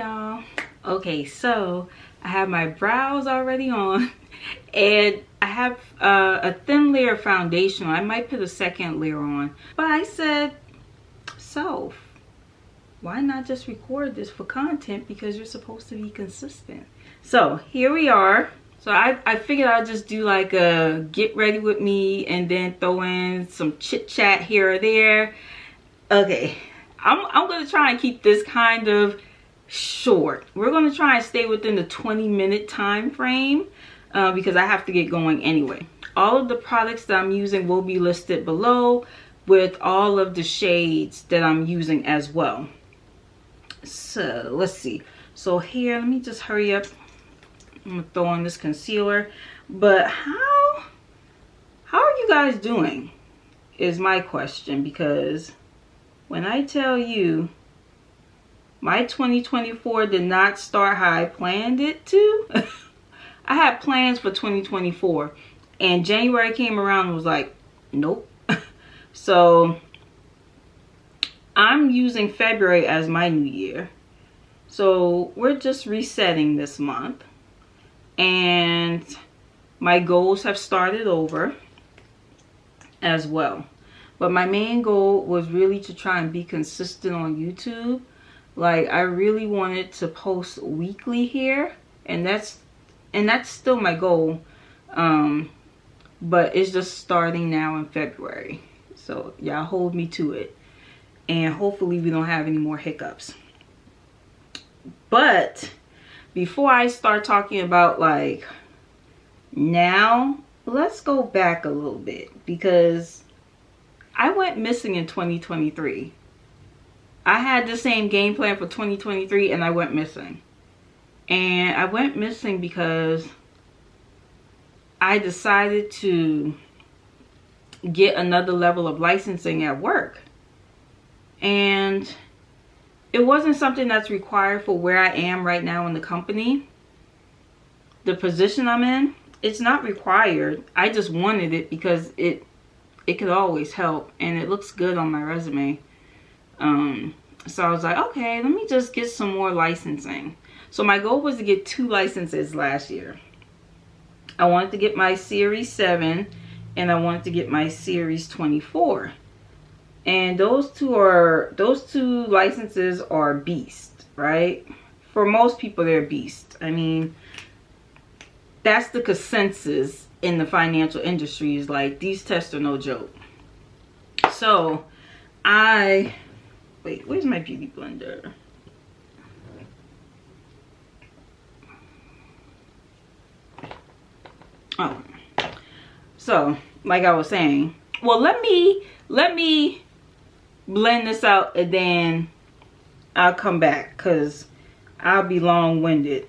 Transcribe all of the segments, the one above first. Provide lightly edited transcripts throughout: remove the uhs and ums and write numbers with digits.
y'all. Okay, so I have my brows already on and I have a thin layer of foundation. I might put a second layer on, but I said, so why not just record this for content, because you're supposed to be consistent. So here we are. So I figured I'd just do like a get ready with me and then throw in some chit chat here or there. Okay, I'm gonna try and keep this kind of short. We're gonna try and stay within the 20-minute time frame because I have to get going anyway. All of the products that I'm using will be listed below with all of the shades that I'm using as well. So let's see. So here, let me just hurry up. I'm gonna throw on this concealer. But how are you guys doing is my question, because when I tell you my 2024 did not start how I planned it to. I had plans for 2024 and January came around and was like, nope. So I'm using February as my new year. So we're just resetting this month. And my goals have started over as well. But my main goal was really to try and be consistent on YouTube. Like, I really wanted to post weekly here, and that's still my goal. But it's just starting now in February. So y'all hold me to it. And hopefully we don't have any more hiccups. But before I start talking about like now, let's go back a little bit, because I went missing in 2023. I had the same game plan for 2023 and I went missing. And I went missing because I decided to get another level of licensing at work. And it wasn't something that's required for where I am right now in the company. The position I'm in, it's not required. I just wanted it because it could always help and it looks good on my resume. So I was like, okay, let me just get some more licensing. So my goal was to get 2 licenses last year. I wanted to get my Series 7 and I wanted to get my Series 24. And those two licenses are beast, right? For most people, they're beast. I mean, that's the consensus in the financial industry, is like, these tests are no joke. So wait, where's my beauty blender? Oh, so like I was saying, well, let me blend this out and then I'll come back because I'll be long-winded.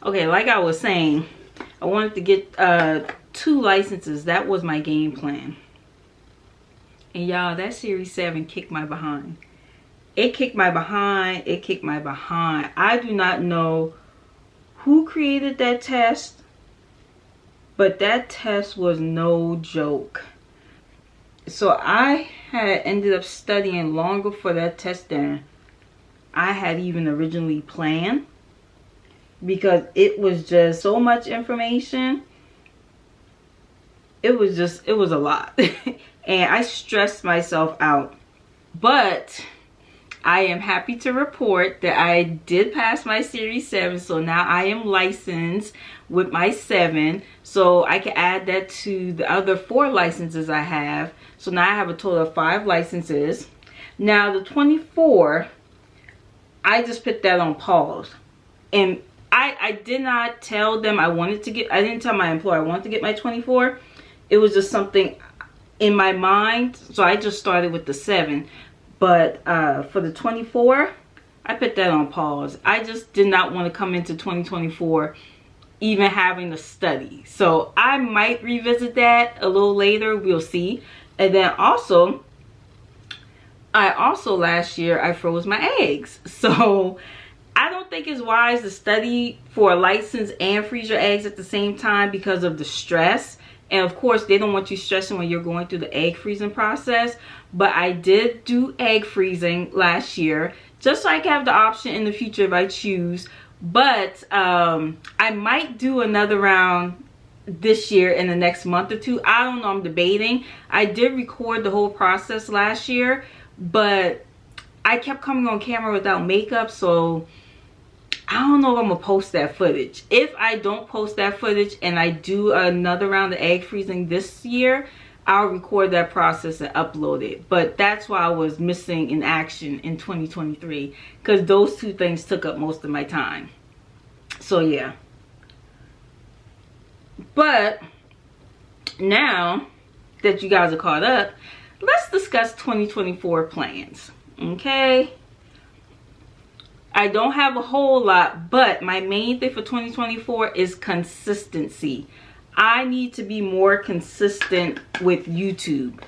Okay, like I was saying, I wanted to get 2 licenses. That was my game plan. And y'all, that Series 7 kicked my behind. It kicked my behind. It kicked my behind. I do not know who created that test, but that test was no joke. So I had ended up studying longer for that test than I had even originally planned, because it was just so much information. It was a lot. And I stressed myself out. But I am happy to report that I did pass my Series 7. So now I am licensed with my 7. So I can add that to the other 4 licenses I have. So now I have a total of 5 licenses. Now the 24, I just put that on pause. And I did not tell them I didn't tell my employer I wanted to get my 24. It was just something in my mind. So I just started with the 7. But for the 24, I put that on pause. I just did not want to come into 2024 even having to study. So I might revisit that a little later. We'll see. And then also, last year I froze my eggs. So I don't think it's wise to study for a license and freeze your eggs at the same time because of the stress. And of course, they don't want you stressing when you're going through the egg freezing process. But I did do egg freezing last year, just so I can have the option in the future if I choose. But I might do another round this year in the next month or two. I don't know, I'm debating. I did record the whole process last year, but I kept coming on camera without makeup, so I don't know if I'm gonna post that footage. If I don't post that footage and I do another round of egg freezing this year, I'll record that process and upload it. But that's why I was missing in action in 2023, because those two things took up most of my time. So yeah. But now that you guys are caught up, let's discuss 2024 plans. Okay, I don't have a whole lot, but my main thing for 2024 is consistency. I need to be more consistent with YouTube,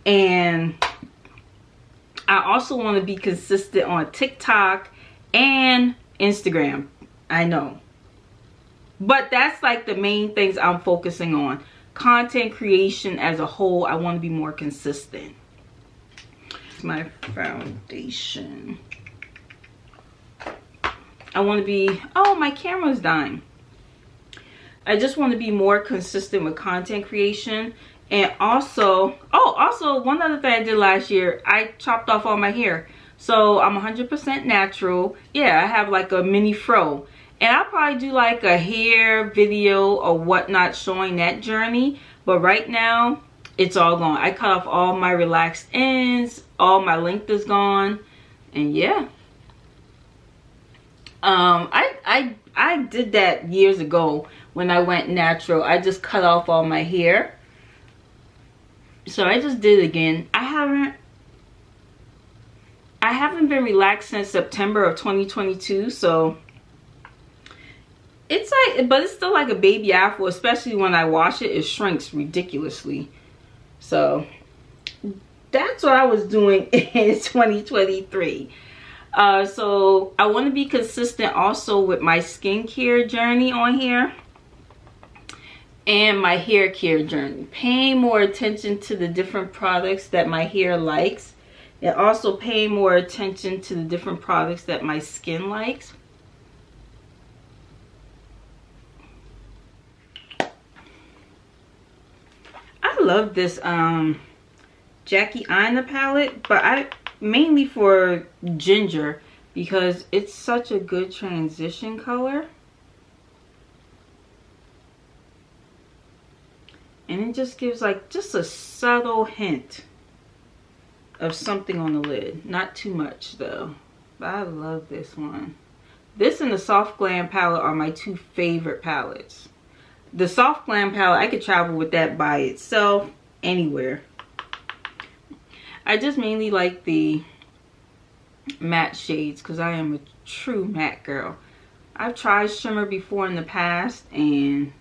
and I also want to be consistent on TikTok and Instagram. I know, but that's like the main things I'm focusing on. Content creation as a whole, I want to be more consistent. My foundation, I want to be, oh, my camera's dying. I just want to be more consistent with content creation. And also, oh, also one other thing I did last year, I chopped off all my hair, so I'm 100% natural. Yeah, I have like a mini fro, and I'll probably do like a hair video or whatnot showing that journey. But right now it's all gone. I cut off all my relaxed ends, all my length is gone, and yeah. I did that years ago when I went natural. I just cut off all my hair. So I just did it again. I haven't been relaxed since September of 2022, so it's like, but it's still like a baby afro, especially when I wash it, it shrinks ridiculously. So that's what I was doing in 2023. So I want to be consistent also with my skincare journey on here and my hair care journey, paying more attention to the different products that my hair likes, and also paying more attention to the different products that my skin likes. I love this Jackie Aina palette, but I mainly for ginger because it's such a good transition color, and it just gives like just a subtle hint of something on the lid. Not too much though, but I love this one. This and the Soft Glam palette are my two favorite palettes. The Soft Glam palette, I could travel with that by itself anywhere. I just mainly like the matte shades because I am a true matte girl. I've tried shimmer before in the past and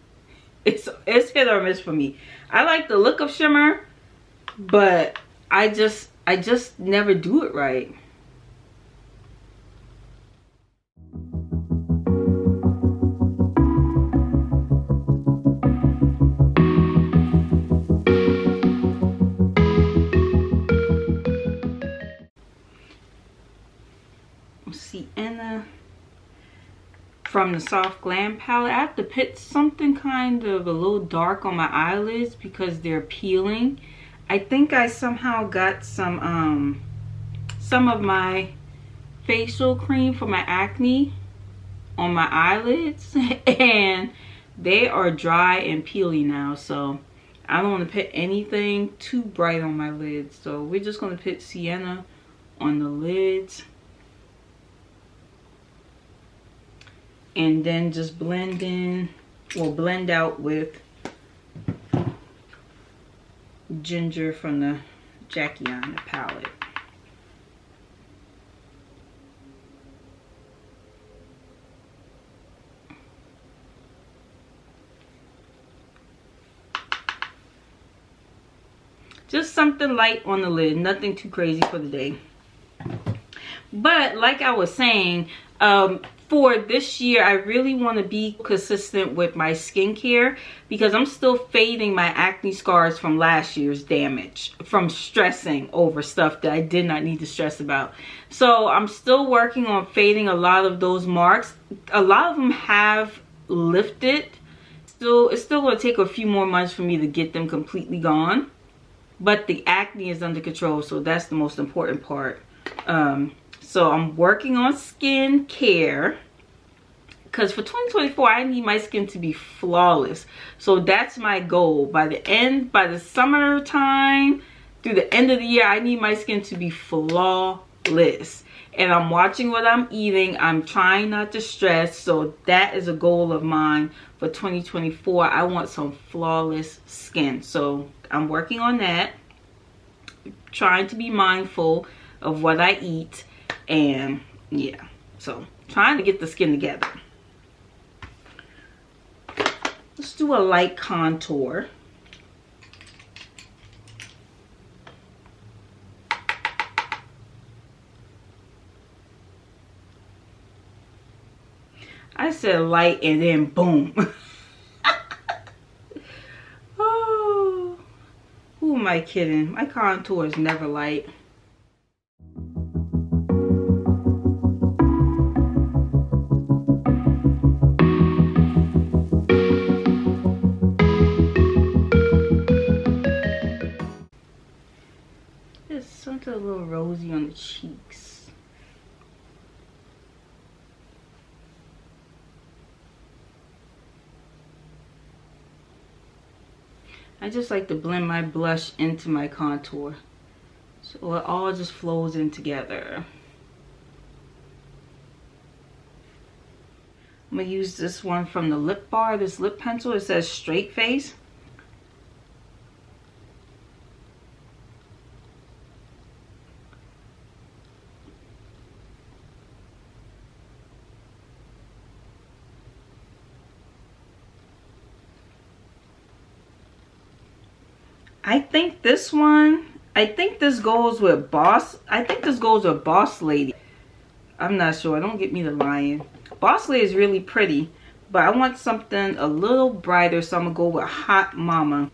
it's hit or miss for me. I like the look of shimmer, but I just never do it right. Sienna from the Soft Glam palette. I have to put something kind of a little dark on my eyelids because they're peeling. I think I somehow got some of my facial cream for my acne on my eyelids and they are dry and peely now, so I don't want to put anything too bright on my lids. So we're just going to put Sienna on the lids and then just blend in, or blend out with ginger from the Jackie Aina palette. Just something light on the lid, nothing too crazy for the day. But like I was saying, for this year, I really want to be consistent with my skincare because I'm still fading my acne scars from last year's damage from stressing over stuff that I did not need to stress about. So I'm still working on fading a lot of those marks. A lot of them have lifted. It's still going to take a few more months for me to get them completely gone. But the acne is under control, so that's the most important part. So I'm working on skin care because for 2024 I need my skin to be flawless. So that's my goal. By the summertime through the end of the year, I need my skin to be flawless. And I'm watching what I'm eating. I'm trying not to stress. So that is a goal of mine for 2024. I want some flawless skin. So I'm working on that. Trying to be mindful of what I eat. And yeah, so trying to get the skin together. Let's do a light contour. I said light and then boom. Oh, who am I kidding? My contour is never light. Something a little rosy on the cheeks. I just like to blend my blush into my contour so it all just flows in together. I'm gonna use this one from the lip bar, this lip pencil. It says straight face. I think this goes with Boss. I think this goes with Boss Lady. I'm not sure. Don't get me to lying. Boss Lady is really pretty, but I want something a little brighter, so I'm going to go with Hot Mama.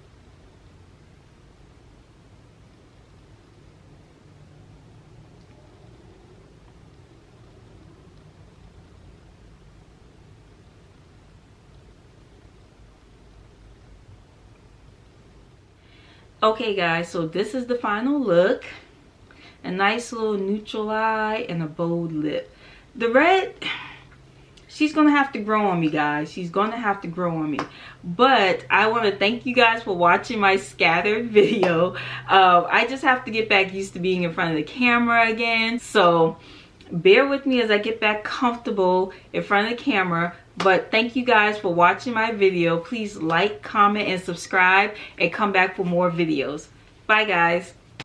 Okay guys, so this is the final look. A nice little neutral eye and a bold lip. The red, she's gonna have to grow on me, guys. She's gonna have to grow on me. But I want to thank you guys for watching my scattered video. I just have to get back used to being in front of the camera again. So bear with me as I get back comfortable in front of the camera. But thank you guys for watching my video. Please like, comment, and subscribe, and come back for more videos. Bye guys.